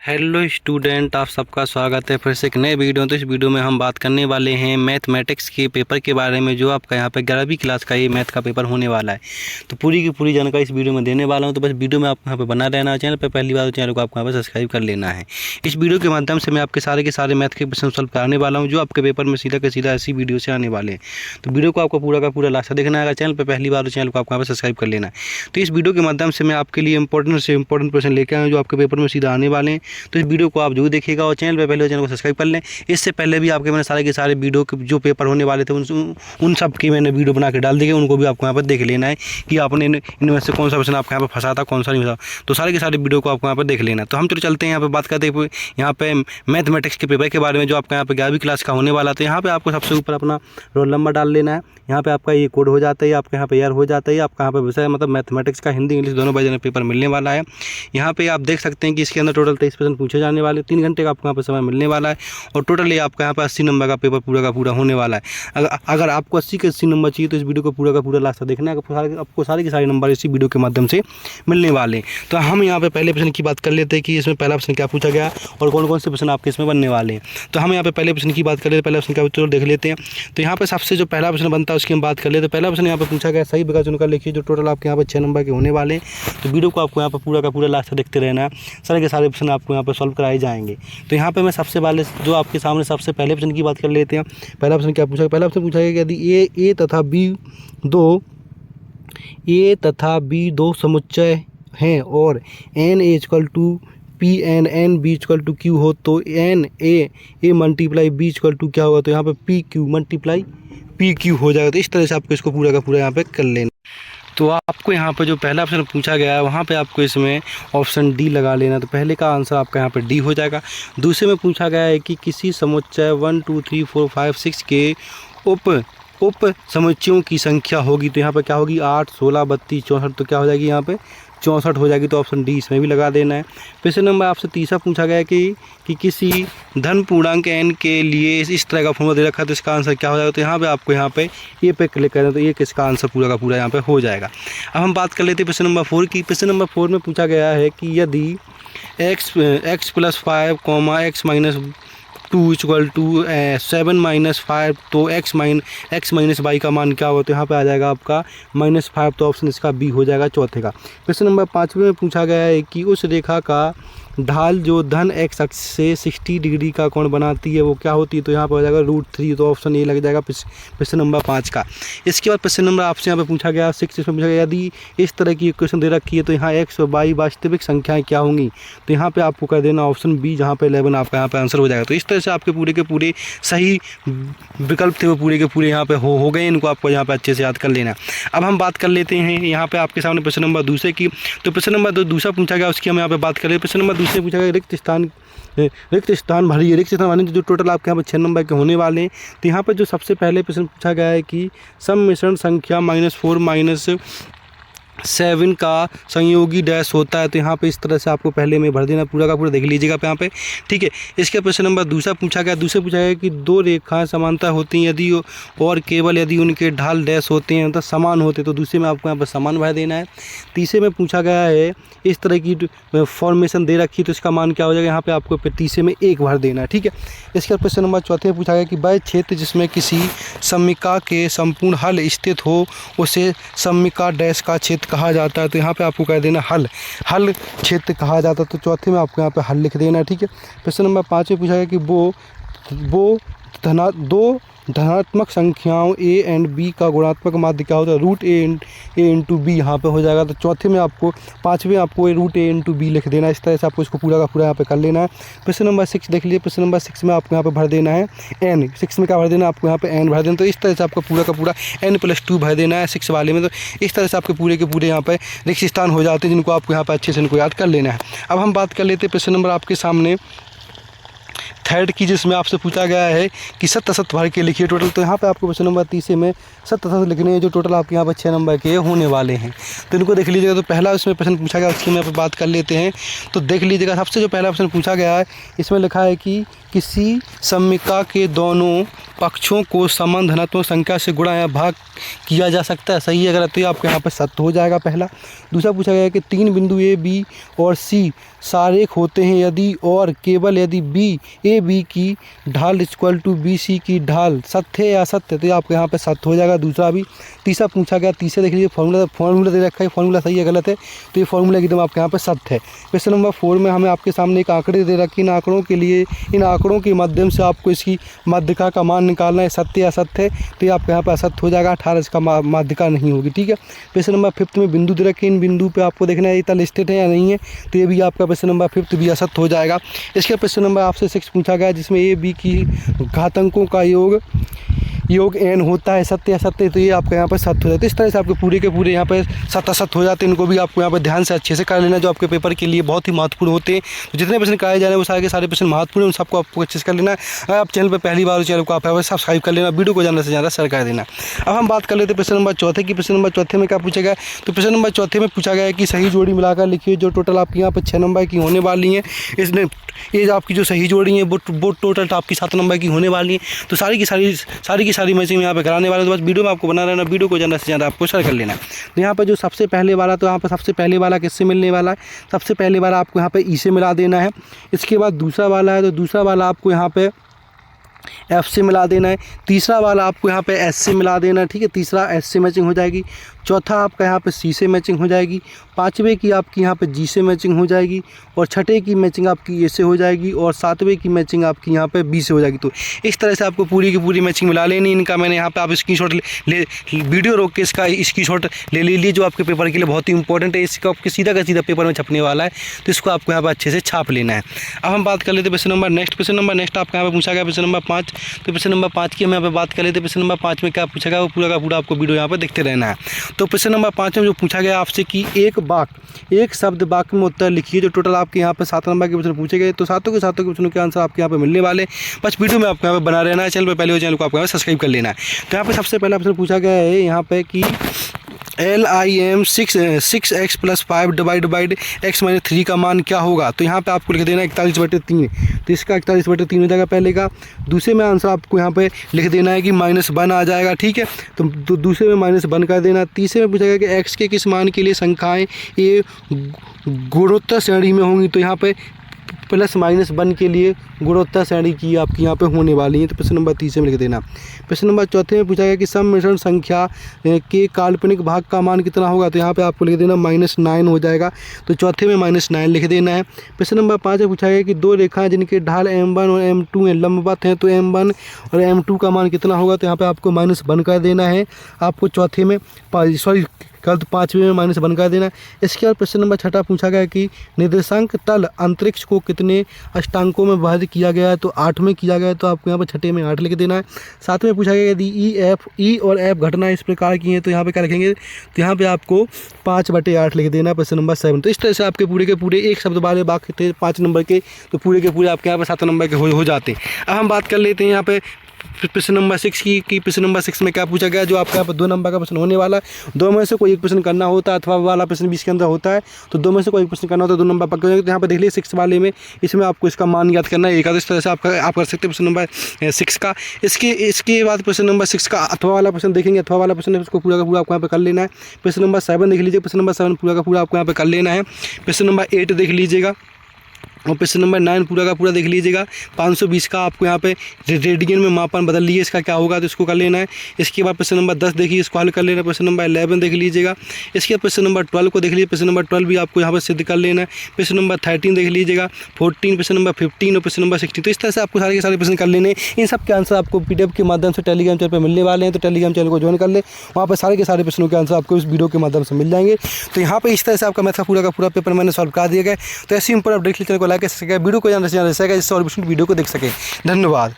Hello student, आप सबका स्वागत है फिर से एक नए वीडियो। तो इस वीडियो में हम बात करने वाले हैं मैथमेटिक्स के पेपर के बारे में, जो आपका यहाँ पे 11वीं क्लास का ये मैथ का पेपर होने वाला है। तो पूरी की पूरी जानकारी इस वीडियो में देने वाला हूँ। तो बस वीडियो में आपको यहाँ पे बना रहना है। चैनल पर पहली बार, चैनल को आपको यहाँ पर सब्सक्राइब कर लेना है। इस वीडियो के माध्यम से मैं आपके सारे के सारे मैथ के प्रश्न सॉल्व कराने वाला हूँ, जो आपके पेपर में सीधा के सीधा इसी वीडियो से आने वाले हैं। तो वीडियो को आपको पूरा का पूरा लास्ट देखना है। अगर चैनल पर पहली बार, तो चैनल को आपको यहाँ पर सब्सक्राइब कर लेना है। तो इस वीडियो के माध्यम से मैं आपके लिए इंपॉर्टेंट से इंपॉर्टेंट प्रश्न लेकर आया हूँ, जो आपके पेपर में सीधा आने वाले हैं। तो इस वीडियो को आप जरूर देखिएगा और चैनल पे पहले चैनल को सब्सक्राइब कर लें। इससे पहले भी आपके मैंने सारे के सारे वीडियो के जो पेपर होने वाले थे उन सब की मैंने वीडियो बना के डाल दिए, उनको भी आपको यहाँ पर देख लेना है कि आपने इनमें से कौन सा क्वेश्चन आपको यहाँ पर फंसा था, कौन सा नहीं फंसा। तो सारे के सारे वीडियो को आपको यहाँ पर देख लेना है। तो हम चलते हैं यहाँ पर बात करते हैं यहाँ पे मैथमेटिक्स के पेपर के बारे में, जो आपका यहाँ पे 11वीं क्लास का होने वाला। तो यहाँ पे आपको सबसे ऊपर अपना रोल नंबर डाल लेना है। यहाँ पे आपका ये कोड हो जाता है, आपके यहाँ पे ईयर हो जाता है, आपका यहाँ पे विषय मतलब मैथमेटिक्स का हिंदी इंग्लिश दोनों वर्जन में पेपर मिलने वाला है। यहाँ पे आप देख सकते हैं कि इसके अंदर टोटल 23 प्रश्न पूछे जाने वाले, 3 घंटे का आपको यहाँ पे समय मिलने वाला है। और टोटल ये आपका यहाँ पे 80 नंबर का पेपर पूरा का पूरा होने वाला है। अगर आपको 80 के 80 नंबर चाहिए तो इस वीडियो को पूरा का पूरा लास्ट तक देखना है। आपको सारे के सारे नंबर इसी वीडियो के माध्यम से मिलने वाले हैं। तो हम यहाँ पे पहले प्रश्न की बात कर लेते हैं कि इसमें पहला प्रश्न क्या पूछा गया और कौन कौन से प्रश्न आपके इसमें बनने वाले हैं। तो हम यहाँ पे पहले प्रश्न की बात कर लेते हैं। पहला प्रश्न क्या उत्तर देख लेते हैं। तो यहाँ पे सबसे जो पहला प्रश्न बनता है उसकी हम बात कर लेते हैं। पहला प्रश्न यहाँ पे पूछा गया सही विकल्प चुनकर लिखिए, जो टोटल आपके यहाँ पे 6 नंबर के होने वाले हैं। तो वीडियो को आपको यहाँ पे पूरा का पूरा लास्ट तक देखते रहना है। सारे के सारे प्रश्न आपको यहाँ पे सॉल्व कराए जाएंगे। तो यहाँ पे मैं सबसे पहले जो आपके सामने सबसे पहले प्रश्न की बात कर लेते हैं। पहला प्रश्न क्या पूछा, पहला प्रश्न पूछा गया कि यदि ए तथा बी दो समुच्चय हैं और n equal to P N N B equal to Q हो, तो N A multiply B equal to क्या होगा, तो यहाँ पे P Q multiply P Q हो जाएगा। तो इस तरह से आपको इसको पूरा का पूरा यहाँ पे कर लेना। तो आपको यहाँ पे जो पहला ऑप्शन पूछा गया है वहाँ पे आपको इसमें ऑप्शन डी लगा लेना। तो पहले का आंसर आपका यहाँ पे डी हो जाएगा। दूसरे में पूछा गया है कि किसी समुच्चय 1 2 3 4 5 6 के उप समुच्चयों की संख्या होगी, तो यहाँ पे क्या होगी 8 16 32 64, तो क्या हो जाएगी यहाँ पे 64 हो जाएगी। तो ऑप्शन डी इसमें भी लगा देना है। प्रश्न नंबर आपसे तीसरा पूछा गया है कि किसी धन पूर्णांक n के लिए इस तरह का फॉर्मूला दे रखा है, तो इसका आंसर क्या हो जाएगा। तो यहाँ पे आपको यहाँ पे ए पे क्लिक करें तो ये किसका आंसर पूरा का पूरा यहाँ पे हो जाएगा। अब हम बात कर लेते हैं प्रश्न नंबर 4 की। प्रश्न नंबर 4 में पूछा गया है कि यदि x + 5 x - 2 इक्वल टू 7 - 5, तो x - y का मान क्या होगा। तो यहाँ पे आ जाएगा आपका -5। तो ऑप्शन इसका बी हो जाएगा चौथे का। प्रश्न नंबर 5 में पूछा गया है कि उस रेखा का ढाल जो धन x अक्ष से 60 डिग्री का कोण बनाती है वो क्या होती है। तो यहाँ पर हो जाएगा √3। तो ऑप्शन ये लग जाएगा प्रश्न नंबर 5 का। इसके बाद प्रश्न नंबर आपसे यहाँ पे पूछा गया 6, इसमें पूछा गया यदि इस तरह की इक्वेशन दे रखी है तो यहाँ x और y वास्तविक संख्याएं क्या होंगी। तो यहाँ पे आपको कर देना ऑप्शन बी, जहाँ पे 11 आपका यहाँ पे आंसर हो जाएगा। तो इस तरह से आपके पूरे के पूरे सही विकल्प थे वो पूरे के पूरे यहाँ पे हो गए। इनको आपको यहाँ पे अच्छे से याद कर लेना। अब हम बात कर लेते हैं यहाँ पे आपके सामने प्रश्न नंबर दूसरे की। तो प्रश्न नंबर दूसरा पूछा गया उसकी हम यहाँ पे बात करें। प्रश्न नंबर दूसरे पूछा गया रिक्त स्थान भरिए, जो टोटल आपके यहाँ पे 6 नंबर के होने वाले हैं। तो यहाँ पर जो सबसे पहले प्रश्न पूछा गया है कि सम्मिश्रण संख्या -4 - 7 का संयोगी डैश होता है। तो यहाँ पे इस तरह से आपको पहले में भर देना, पूरा का पूरा देख लीजिएगा यहाँ पे, ठीक है। इसके प्रश्न नंबर दूसरा पूछा गया कि दो रेखाएं समांतर होती हैं यदि और केवल यदि उनके ढाल डैश होते हैं मतलब समान होते, तो दूसरे में आपको यहाँ पर समान भर देना है। तीसरे में पूछा गया है इस तरह की फॉर्मेशन दे रखी, तो इसका मान क्या हो जाएगा, यहाँ पे आपको तीसरे में 1 भर देना है, ठीक है। इसके प्रश्न नंबर चौथे में पूछा गया कि वह क्षेत्र जिसमें किसी सममिका के संपूर्ण हल स्थित हो उसे सममिका डैश का क्षेत्र कहा जाता है। तो यहाँ पे आपको कह देना हल क्षेत्र कहा जाता है। तो चौथे में आपको यहाँ पे हल लिख देना है, ठीक है। प्रश्न नंबर 5 में पूछा गया कि वो दो धनात्मक संख्याओं a एंड b का गुणात्मक माध्य क्या होता है, √a × b यहाँ पे हो जाएगा। तो चौथे में आपको 5वें आपको √a × b लिख देना है। इस तरह से आपको इसको पूरा का पूरा यहाँ पे कर लेना है। प्रश्न नंबर 6 देख लीजिए। प्रश्न नंबर 6 में आपको यहाँ पे भर देना है n। 6 में क्या भर देना है आपको यहाँ पे n भर देना। तो इस तरह से आपको पूरा का पूरा n+2 भर देना है 6 वाले में। तो इस तरह से आपके पूरे के पूरे यहाँ पे रिक्त स्थान हो जाते हैं, जिनको आपको यहाँ पे अच्छे से इनको याद कर लेना है। अब हम बात कर लेते हैं प्रश्न नंबर आपके सामने थर्ड की, जिसमें आपसे पूछा गया है कि सत्य असत्य भर के लिखिए टोटल। तो यहाँ पे आपको क्वेश्चन नंबर 30 में सत्य असत्य लिखने हैं, जो टोटल आपके यहाँ पर 6 नंबर के होने वाले हैं। तो इनको देख लीजिएगा। तो पहला उसमें प्रश्न पूछा गया, उसकी यहाँ पर बात कर लेते हैं। तो देख लीजिएगा, सबसे जो पहला प्रश्न पूछा गया है, इसमें लिखा है कि किसी समीका के दोनों पक्षों को समान धनात्मक संख्या से गुणा या भाग किया जा सकता है। सही है, गलत तो आपके यहाँ पर सत्य हो जाएगा पहला। दूसरा पूछा गया है कि 3 बिंदु ए, बी और सी सारेख होते हैं यदि और केवल यदि बी ए बी की ढाल इक्वल टू बी सी की ढाल। सत्य है या असत्य? तो आपके यहाँ पे सत्य हो जाएगा दूसरा भी। तीसरा पूछा गया, तीसरे देख लीजिए, फॉर्मूला दे रखा है, फॉर्मूला सही है गलत है? तो ये फॉर्मूला एकदम आपके यहाँ पे सत्य है। क्वेश्चन नंबर 4 में हमें आपके सामने एक आंकड़े दे रखी, इन आंकड़ों के लिए, इन आंकड़ों के माध्यम से आपको इसकी माध्यिका का मान निकालना है, सत्य या असत्य है? तो ये आपके यहाँ पे असत्य हो जाएगा, 18 इसका माध्यिका नहीं होगी। ठीक है। क्वेश्चन नंबर 5 में बिंदु दे रखे, इन बिंदु पे आपको देखना है इतना लिस्टेड है या नहीं है। तो ये भी आपका क्वेश्चन नंबर 5 भी असत्य हो जाएगा। इसके क्वेश्चन नंबर आपसे 6 पूछा गया, जिसमें ए बी की घातांकों का योग n होता है, सत्य या असत्य? तो ये आपके यहाँ पर सत्य हो जाता है। इस तरह से आपके पूरे के पूरे यहाँ पर सत्य असत्य हो जाते हैं। इनको भी आपको यहाँ पर ध्यान से अच्छे से कर लेना, जो आपके पेपर के लिए बहुत ही महत्वपूर्ण होते हैं। तो जितने प्रश्न कराए जा रहे हैं वो सारे के सारे प्रश्न महत्वपूर्ण हैं, उन सबको आपको अच्छे से कर लेना है। अगर आप चैनल पर पहली बार, चैनल को आप सब्सक्राइब कर लेना, वीडियो को ज़्यादा से ज़्यादा शेयर कर देना। अब हम बात कर लेते हैं प्रश्न नंबर 4 की। प्रश्न नंबर 4 में क्या पूछा गया? तो प्रश्न नंबर 4 में पूछा गया है कि सही जोड़ी मिलाकर लिखिए, जो टोटल आपकी यहाँ पर 6 नंबर की होने वाली हैं। इसने ये आपकी जो सही जोड़ी है वो टोटल आपकी 7 नंबर की होने वाली है। तो सारी की सारी मैचिंग यहाँ पे कराने वाले। तो बस वीडियो में आपको बना रहना, वीडियो को ज़्यादा से ज़्यादा आपको शेयर कर लेना है। तो यहाँ पर जो सबसे पहले वाला, तो यहाँ पर सबसे पहले वाला किससे मिलने वाला है? सबसे पहले वाला आपको यहाँ पे ई से मिला देना है। इसके बाद दूसरा वाला है, तो दूसरा वाला आपको यहाँ पे एफ से मिला देना है। तीसरा वाला आपको यहाँ पे एस से मिला देना है। ठीक है, तीसरा एस से मैचिंग हो जाएगी। चौथा आपका यहाँ पे सी से मैचिंग हो जाएगी। पाँचवें की आपकी यहाँ पे जी से मैचिंग हो जाएगी। और छठे की मैचिंग आपकी ए से हो जाएगी। और सातवें की मैचिंग आपकी यहाँ पे बी से हो जाएगी। तो इस तरह से आपको पूरी की पूरी मैचिंग मिला लेनी। इनका मैंने यहाँ पे आप स्क्रीनशॉट ले वीडियो रोक के इसका स्क्रीनशॉट ले लीजिए, जो आपके पेपर के लिए बहुत ही इंपॉर्टेंट है। इसका आपके सीधा का सीधा पेपर में छपने वाला है, तो इसको आपको यहाँ पर अच्छे से छाप लेना है। अब हम बात कर लेते हैं question number next. Question number next आपका यहाँ पे पूछा गया क्वेश्चन नंबर 5। तो क्वेश्चन नंबर 5 की हम यहाँ पे बात कर लेते हैं। क्वेश्चन नंबर 5 में क्या पूछा गया वो पूरा का पूरा आपको वीडियो यहाँ पे देखते रहना है। तो क्वेश्चन नंबर 5 में जो पूछा गया आपसे कि एक शब्द वाक्य में उत्तर लिखिए, जो टोटल आपके यहाँ पे 7 नंबर के प्रश्न पूछे गए। तो सातों के प्रश्नों के आंसर आपके यहाँ पे मिलने वाले। बस वीडियो में आपको यहाँ पे बना रहना है। चैनल पर पहले चैनल को आपको सब्सक्राइब कर लेना है। तो यहाँ पे सबसे पहला प्रश्न पूछा गया है यहाँ पे कि LIM 6x + 5 डिवाइड x - 3 का मान क्या होगा? तो यहाँ पे आपको लिख देना 41/3। तो इसका 41/3 हो जाएगा पहले का। दूसरे में आंसर आपको यहाँ पे लिख देना है कि -1 आ जाएगा। ठीक है, तो दूसरे में -1 कर देना। तीसरे में पूछा गया कि x के किस मान के लिए संख्याएं ये गुणोत्तर श्रेणी में होंगी? तो यहाँ पे +-1 के लिए गुणोत्तर श्रेणी की आपकी यहाँ पे होने वाली है। तो प्रश्न नंबर 30 में लिख देना। प्रश्न नंबर 4 में पूछा गया कि सम्मिश्रण संख्या के काल्पनिक भाग का मान कितना होगा? तो यहाँ पे आपको लिख देना -9 हो जाएगा। तो चौथे में -9 लिख देना है। प्रश्न नंबर 5 में पूछा गया कि दो रेखाएं जिनके ढाल M1 और M2 लंबवत हैं, तो M1 और M2 का मान कितना होगा? तो यहाँ पे आपको -1 कर देना है। आपको चौथे में कल 5वें में -1 कर देना। इसके बाद प्रश्न नंबर 6 पूछा गया कि निर्देशांक तल अंतरिक्ष को कितने अष्टांकों में विभाजित किया गया है? तो 8 में किया गया है। तो आपको यहाँ पर छठे में 8 लिख देना है। 7वें पूछा गया यदि ई और एफ घटना इस प्रकार की हैं, तो यहाँ पे क्या लिखेंगे? तो यहाँ पे आपको 5/8 लिख देना। प्रश्न नंबर 7। तो इस तरह से आपके पूरे के पूरे एक शब्द वाले वाक्य थे 5 नंबर के, तो पूरे के पूरे आपके यहाँ पर 7 नंबर के हो जाते। अब हम बात कर लेते हैं यहाँ पे प्रश्न नंबर 6 की। प्रश्न नंबर 6 में क्या पूछा गया? जो आपका यहाँ पर 2 नंबर का प्रश्न होने वाला है। 2 में से कोई एक प्रश्न करना होता है, अथवा वाला प्रश्न 20 के अंदर होता है, तो 2 में से कोई एक प्रश्न करना होता है, 2 नंबर पक्के हो जाएंगे। तो यहाँ पर देख लीजिए 6 वाले में, इसमें आपको इसका मान याद करना है। एक इस तरह से आप कर सकते हैं प्रश्न नंबर 6 का। इसके बाद प्रश्न नंबर 6 का अथवा वाला प्रश्न देखेंगे। अथवा वाला प्रश्न है उसको पूरा का पूरा आपको यहाँ पर कर लेना है। प्रश्न नंबर 7 देख लीजिए। प्रश्न नंबर 7 पूरा का पूरा आपको यहाँ पर कर लेना है। प्रश्न नंबर 8 देख लीजिएगा। और प्रश्न नंबर 9 पूरा का पूरा देख लीजिएगा। 520 का आपको यहाँ पे रेडियन में मापन बदल लीजिए, इसका क्या होगा तो इसको कर लेना है। इसके बाद प्रश्न नंबर 10 देखिए, इसको हल कर लेना है। प्रश्न नंबर 11 देख लीजिएगा। इसके बाद प्रश्न नंबर 12 को देख लीजिए। प्रश्न नंबर 12 भी आपको यहाँ पर सिद्ध कर लेना है। प्रश्न नंबर 13 देख लीजिएगा। 14, प्रश्न नंबर 15 और प्रश्न नंबर 16। तो इस तरह से आपको सारे के सारे प्रश्न कर लेने। इन सब के आंसर आपको PDF के माध्यम से टेलीग्राम चैनल पर मिलने वाले हैं। तो टेलीग्राम चैनल को ज्वाइन कर ले, वहाँ पर सारे के सारे प्रश्नों के आंसर आपको इस वीडियो के माध्यम से मिल जाएंगे। तो यहाँ पर इस तरह से आपका मैथ का पूरा पेपर मैंने सॉल्व कर दिया गया। तो ऐसी इंपॉर्टेंट अपडेट चैनल को लाइक कर सकेगा, वीडियो को ज़्यादा से ज़्यादा जिससे और वीडियो को देख सकें। धन्यवाद।